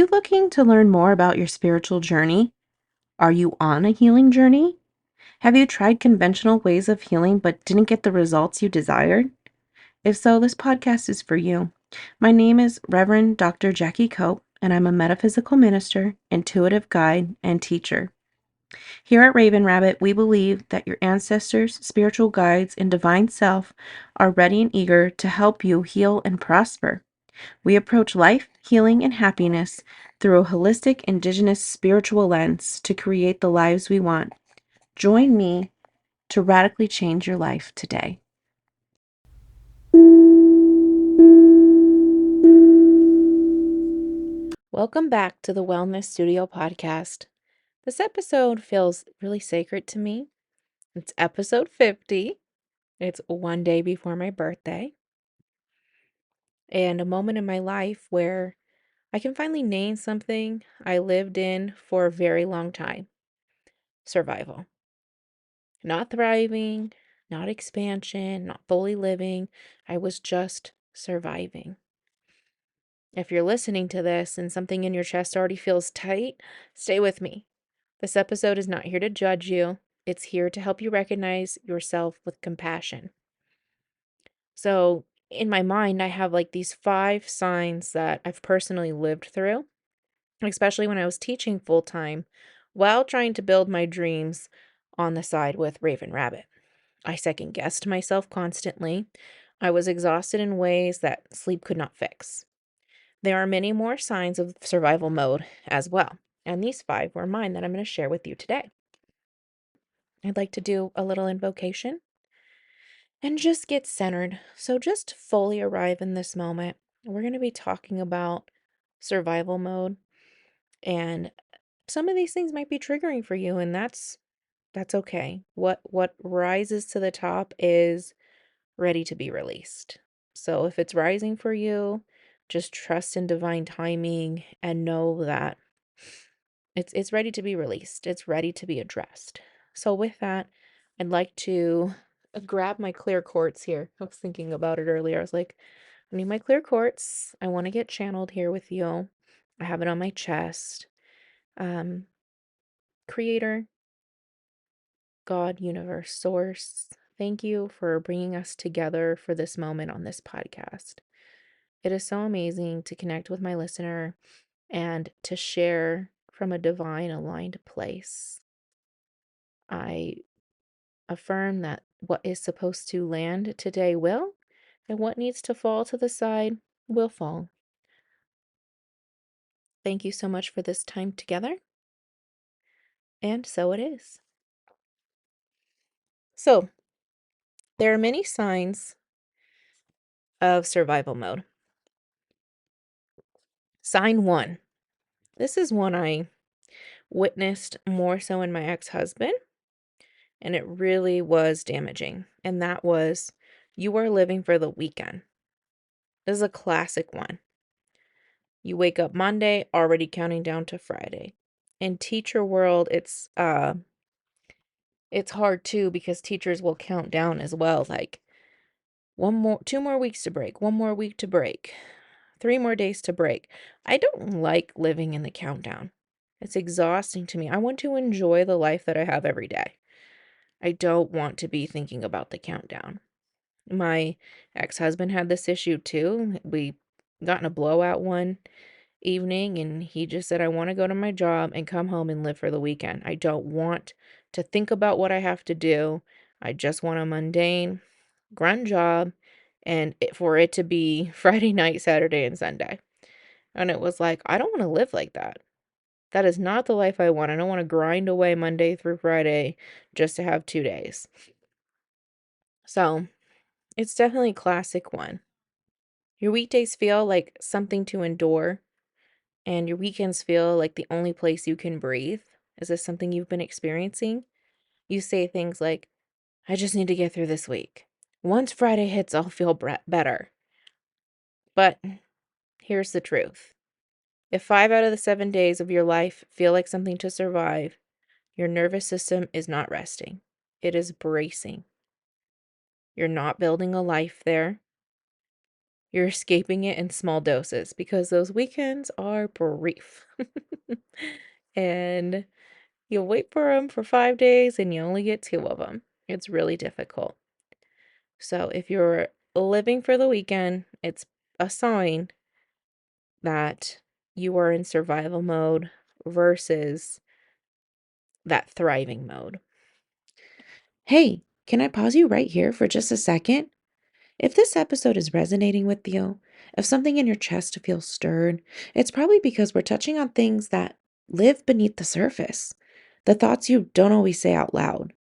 you looking to learn more about your spiritual journey? Are you on a healing journey? Have you tried conventional ways of healing but didn't get the results you desired? If so, this podcast is for you. My name is Reverend Dr. Jackie Cope, and I'm a metaphysical minister, intuitive guide, and teacher. Here at Raven Rabbit, we believe that your ancestors, spiritual guides, and divine self are ready and eager to help you heal and prosper. We approach life, healing, and happiness through a holistic, indigenous spiritual lens to create the lives we want. Join me to radically change your life today. Welcome back to the Wellness Studio podcast. This episode feels really sacred to me. It's episode 50. It's one day before my birthday, and a moment in my life where I can finally name something I lived in for a very long time: survival. Not thriving, not expansion, not fully living. I was just surviving. If you're listening to this and something in your chest already feels tight, stay with me. This episode is not here to judge you. It's here to help you recognize yourself with compassion. So, in my mind, I have like these 5 signs that I've personally lived through, especially when I was teaching full time while trying to build my dreams on the side with Raven Rabbit. I second guessed myself constantly. I was exhausted in ways that sleep could not fix. There are many more signs of survival mode as well, and these 5 were mine that I'm going to share with you today. I'd like to do a little invocation and just get centered. So, just fully arrive in this moment. We're going to be talking about survival mode, and some of these things might be triggering for you, and that's okay. What rises to the top is ready to be released. So if it's rising for you, just trust in divine timing and know that it's ready to be released. It's ready to be addressed. So with that, I'd like to grab my clear quartz here. I was thinking about it earlier. I was like, I need my clear quartz. I want to get channeled here with you. I have it on my chest. Um, Creator, God, universe, source, thank you for bringing us together for this moment on this podcast. It is so amazing to connect with my listener and to share from a divine aligned place. I affirm that what is supposed to land today will, and what needs to fall to the side will fall. Thank you so much for this time together, and so it is. So, there are many signs of survival mode. Sign 1. This is one I witnessed more so in my ex-husband, and it really was damaging. And that was, you are living for the weekend. This is a classic one. You wake up Monday, already counting down to Friday. In teacher world, it's hard too, because teachers will count down as well, like 2 more weeks to break, 1 more week to break, 3 more days to break. I don't like living in the countdown. It's exhausting to me. I want to enjoy the life that I have every day. I don't want to be thinking about the countdown. My ex-husband had this issue too. We got in a blowout one evening, and he just said, I want to go to my job and come home and live for the weekend. I don't want to think about what I have to do. I just want a mundane grunt job, and for it to be Friday night, Saturday, and Sunday. And it was like, I don't want to live like that. That is not the life I want. I don't want to grind away Monday through Friday just to have 2 days. So it's definitely a classic one. Your weekdays feel like something to endure, and your weekends feel like the only place you can breathe. Is this something you've been experiencing? You say things like, I just need to get through this week. Once Friday hits, I'll feel better. But here's the truth. If 5 out of the 7 days of your life feel like something to survive, your nervous system is not resting. It is bracing. You're not building a life there. You're escaping it in small doses because those weekends are brief. And you'll wait for them for 5 days and you only get 2 of them. It's really difficult. So if you're living for the weekend, it's a sign that you are in survival mode versus that thriving mode. Hey, can I pause you right here for just a second? If this episode is resonating with you, if something in your chest feels stirred, it's probably because we're touching on things that live beneath the surface, the thoughts you don't always say out loud,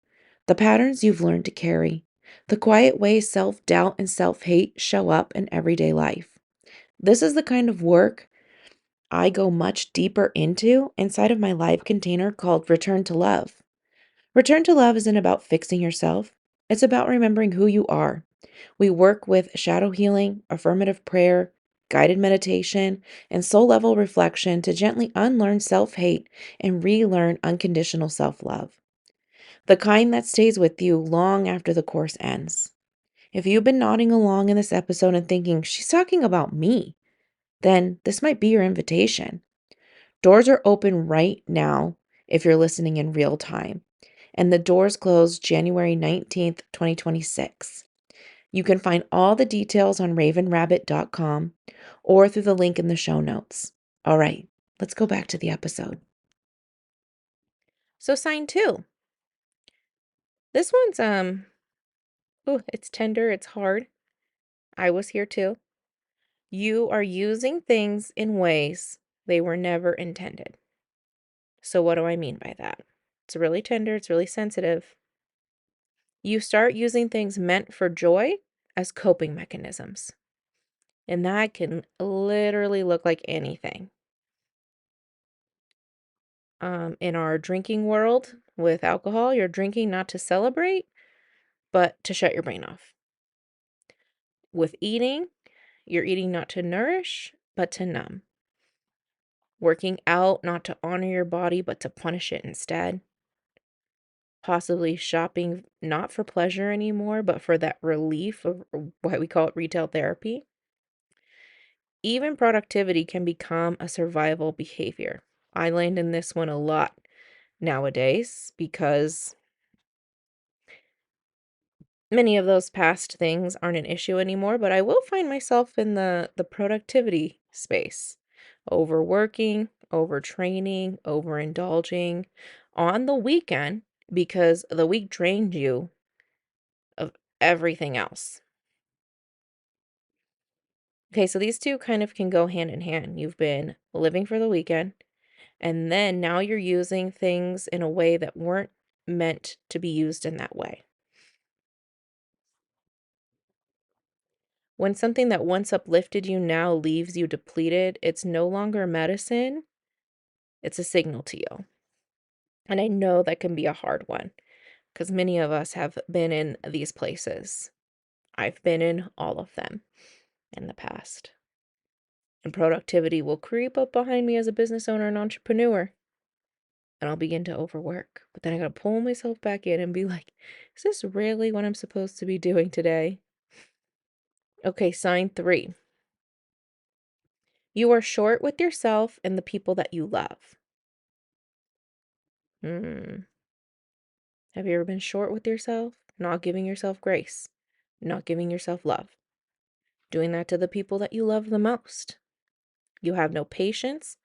the patterns you've learned to carry, the quiet ways self doubt and self hate show up in everyday life. This is the kind of work I go much deeper into inside of my live container called Return to Love. Return to Love isn't about fixing yourself, it's about remembering who you are. We work with shadow healing, affirmative prayer, guided meditation, and soul level reflection to gently unlearn self hate and relearn unconditional self love, the kind that stays with you long after the course ends. If you've been nodding along in this episode and thinking, she's talking about me, then this might be your invitation. Doors are open right now if you're listening in real time, and the doors close January 19th, 2026. You can find all the details on ravenrabbit.com or through the link in the show notes. All right, let's go back to the episode. So sign 2. This one's it's tender, it's hard. I was here too. You are using things in ways they were never intended. So what do I mean by that? It's really tender, it's really sensitive. You start using things meant for joy as coping mechanisms. And that can literally look like anything. In our drinking world with alcohol, you're drinking not to celebrate, but to shut your brain off. With eating, you're eating not to nourish, but to numb. Working out, not to honor your body, but to punish it instead. Possibly shopping, not for pleasure anymore, but for that relief of what we call it retail therapy. Even productivity can become a survival behavior. I land in this one a lot nowadays because many of those past things aren't an issue anymore, but I will find myself in the productivity space. Overworking, overtraining, overindulging on the weekend because the week drained you of everything else. Okay, so these two kind of can go hand in hand. You've been living for the weekend, and then now you're using things in a way that weren't meant to be used in that way. When something that once uplifted you now leaves you depleted, it's no longer medicine, it's a signal to you. And I know that can be a hard one because many of us have been in these places. I've been in all of them in the past. And productivity will creep up behind me as a business owner and entrepreneur. And I'll begin to overwork. But then I gotta pull myself back in and be like, is this really what I'm supposed to be doing today? Okay, sign 3. You are short with yourself and the people that you love. Hmm. Have you ever been short with yourself? Not giving yourself grace, not giving yourself love, doing that to the people that you love the most. You have no patience,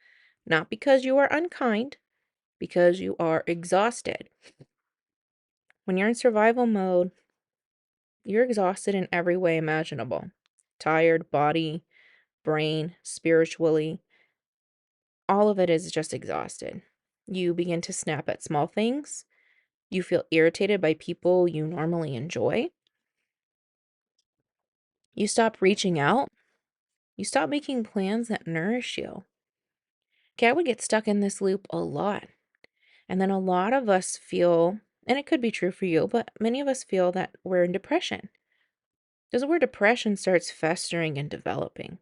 not because you are unkind, because you are exhausted. When you're in survival mode, you're exhausted in every way imaginable. Tired, body, brain, spiritually. All of it is just exhausted. You begin to snap at small things. You feel irritated by people you normally enjoy. You stop reaching out. You stop making plans that nourish you. Okay, I would get stuck in this loop a lot. And then a lot of us feel, and it could be true for you, but many of us feel that we're in depression. This is where depression starts festering and developing.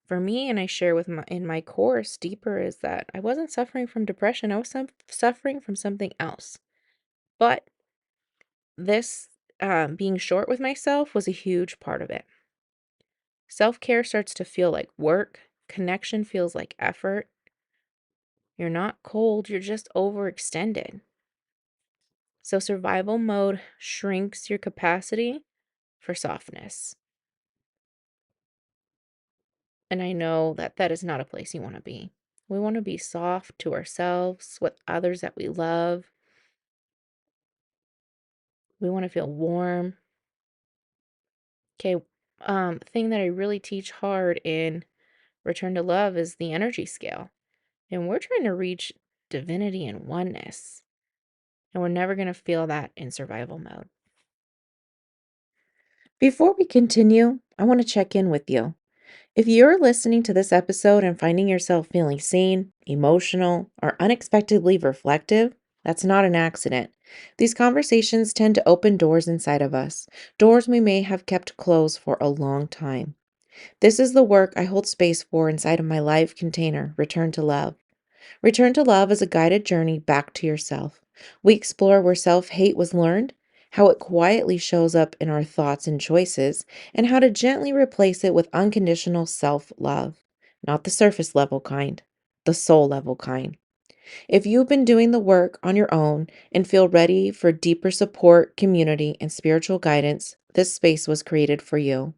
For me, and I share with my in my course deeper, is that I wasn't suffering from depression. I was suffering from something else. But this being short with myself was a huge part of it. Self care starts to feel like work, connection feels like effort. You're not cold, you're just overextended. So, survival mode shrinks your capacity for softness. And I know that that is not a place you want to be. We want to be soft to ourselves, with others that we love. We want to feel warm. Okay, thing that I really teach hard in Return to Love is the energy scale. And we're trying to reach divinity and oneness. And we're never going to feel that in survival mode. Before we continue, I want to check in with you. If you're listening to this episode and finding yourself feeling seen, emotional, or unexpectedly reflective, that's not an accident. These conversations tend to open doors inside of us, doors we may have kept closed for a long time. This is the work I hold space for inside of my live container, Return to Love. Return to Love is a guided journey back to yourself. We explore where self hate was learned, how it quietly shows up in our thoughts and choices, and how to gently replace it with unconditional self love. Not the surface level kind, the soul level kind. If you've been doing the work on your own and feel ready for deeper support, community, and spiritual guidance, this space was created for you.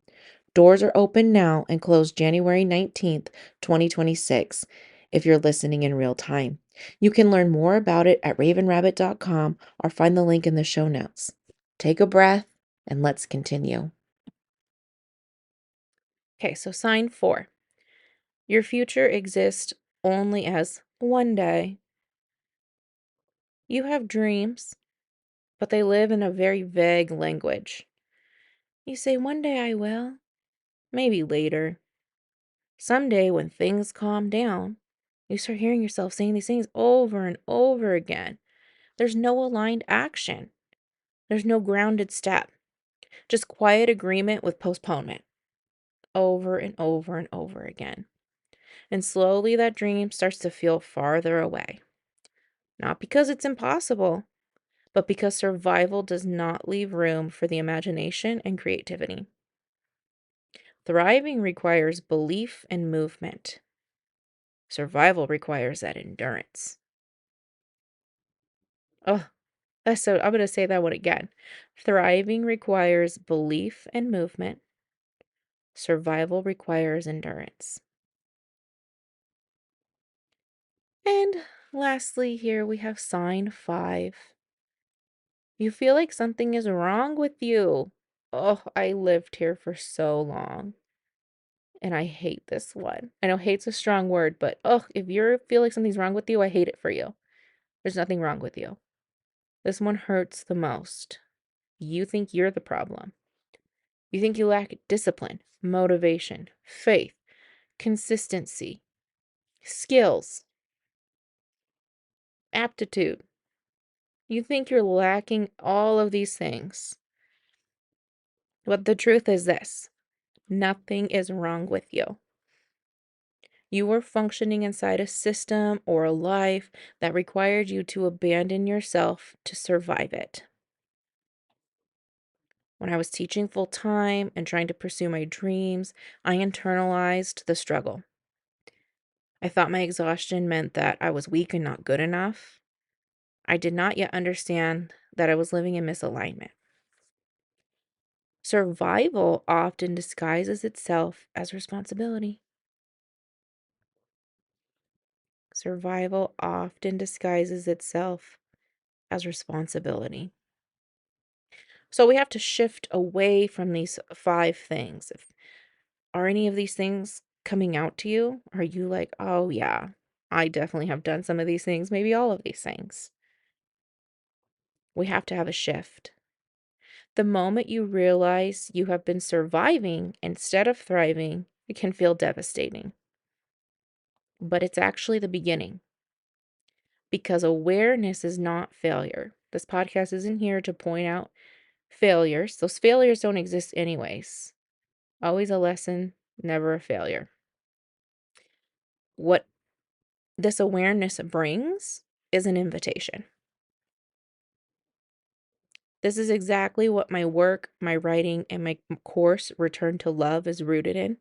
Doors are open now and close January 19th, 2026, if you're listening in real time. You can learn more about it at ravenrabbit.com or find the link in the show notes. Take a breath and let's continue. Okay, so sign 4. Your future exists only as one day. You have dreams, but they live in a very vague language. You say, one day I will, maybe later. Someday, when things calm down, you start hearing yourself saying these things over and over again. There's no aligned action, there's no grounded step, just quiet agreement with postponement over and over and over again. And slowly, that dream starts to feel farther away. Not because it's impossible, but because survival does not leave room for the imagination and creativity. Thriving requires belief and movement. Survival requires that endurance. Oh, so I'm going to say that one again. Thriving requires belief and movement. Survival requires endurance. And lastly, here we have sign 5. You feel like something is wrong with you. Oh, I lived here for so long. And I hate this one. I know hate's a strong word, but oh, if you feel like something's wrong with you, I hate it for you. There's nothing wrong with you. This one hurts the most. You think you're the problem. You think you lack discipline, motivation, faith, consistency, skills, aptitude. You think you're lacking all of these things. But the truth is this: nothing is wrong with you. You were functioning inside a system or a life that required you to abandon yourself to survive it. When I was teaching full time and trying to pursue my dreams, I internalized the struggle. I thought my exhaustion meant that I was weak and not good enough. I did not yet understand that I was living in misalignment. Survival often disguises itself as responsibility. Survival often disguises itself as responsibility. So we have to shift away from these 5 things. Are any of these things coming out to you? Are you like, oh, yeah, I definitely have done some of these things, maybe all of these things? We have to have a shift. The moment you realize you have been surviving instead of thriving, it can feel devastating. But it's actually the beginning, because awareness is not failure. This podcast isn't here to point out failures. Those failures don't exist, anyways. Always a lesson, never a failure. What this awareness brings is an invitation. This is exactly what my work, my writing, and my course, Return to Love, is rooted in.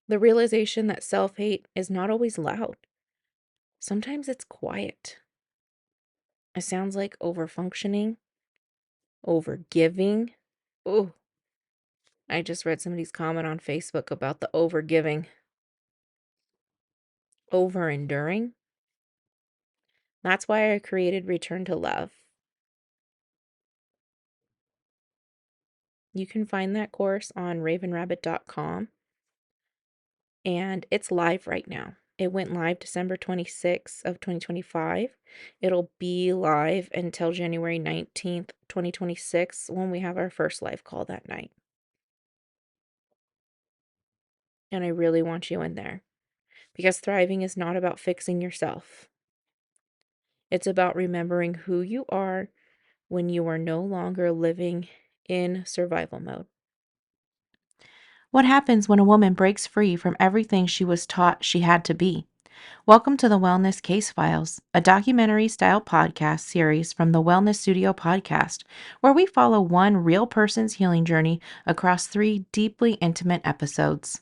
The realization that self-hate is not always loud. Sometimes it's quiet. It sounds like overfunctioning, overgiving. Oh, I just read somebody's comment on Facebook about the overgiving, over-enduring. That's why I created Return to Love. You can find that course on ravenrabbit.com, and it's live right now. It went live December 26th of 2025. It'll be live until January 19th, 2026, when we have our first live call that night. And I really want you in there because thriving is not about fixing yourself. It's about remembering who you are when you are no longer living in survival mode. What happens when a woman breaks free from everything she was taught she had to be? Welcome to the Wellness Case Files, a documentary style podcast series from the Wellness Studio podcast, where we follow one real person's healing journey across 3 deeply intimate episodes.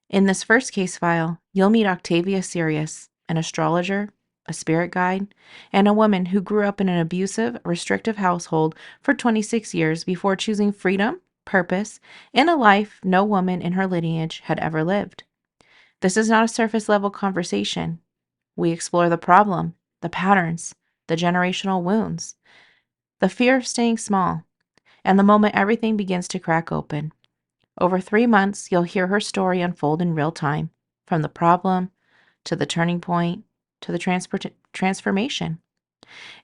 In this first case file, you'll meet Octavia Sirius, an astrologer, a spirit guide, and a woman who grew up in an abusive, restrictive household for 26 years before choosing freedom, purpose, and a life no woman in her lineage had ever lived. This is not a surface level conversation. We explore the problem, the patterns, the generational wounds, the fear of staying small, and the moment everything begins to crack open. Over 3 months, you'll hear her story unfold in real time, from the problem to the turning point to the transformation.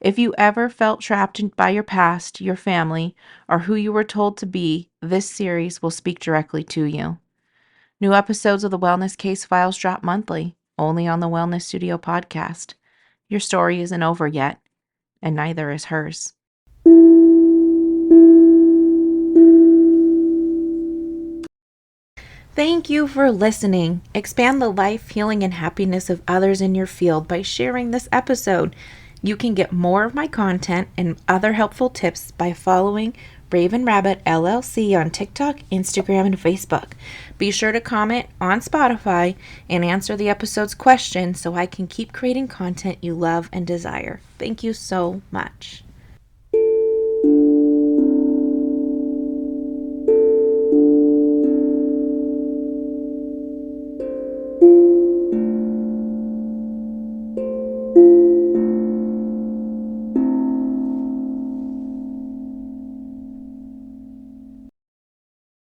If you ever felt trapped by your past, your family, or who you were told to be, this series will speak directly to you. New episodes of the Wellness Case Files drop monthly, only on the Wellness Studio podcast. Your story isn't over yet, and neither is hers. Thank you for listening. Expand the life, healing, and happiness of others in your field by sharing this episode. You can get more of my content and other helpful tips by following Raven Rabbit LLC on TikTok, Instagram, and Facebook. Be sure to comment on Spotify and answer the episode's question so I can keep creating content you love and desire. Thank you so much.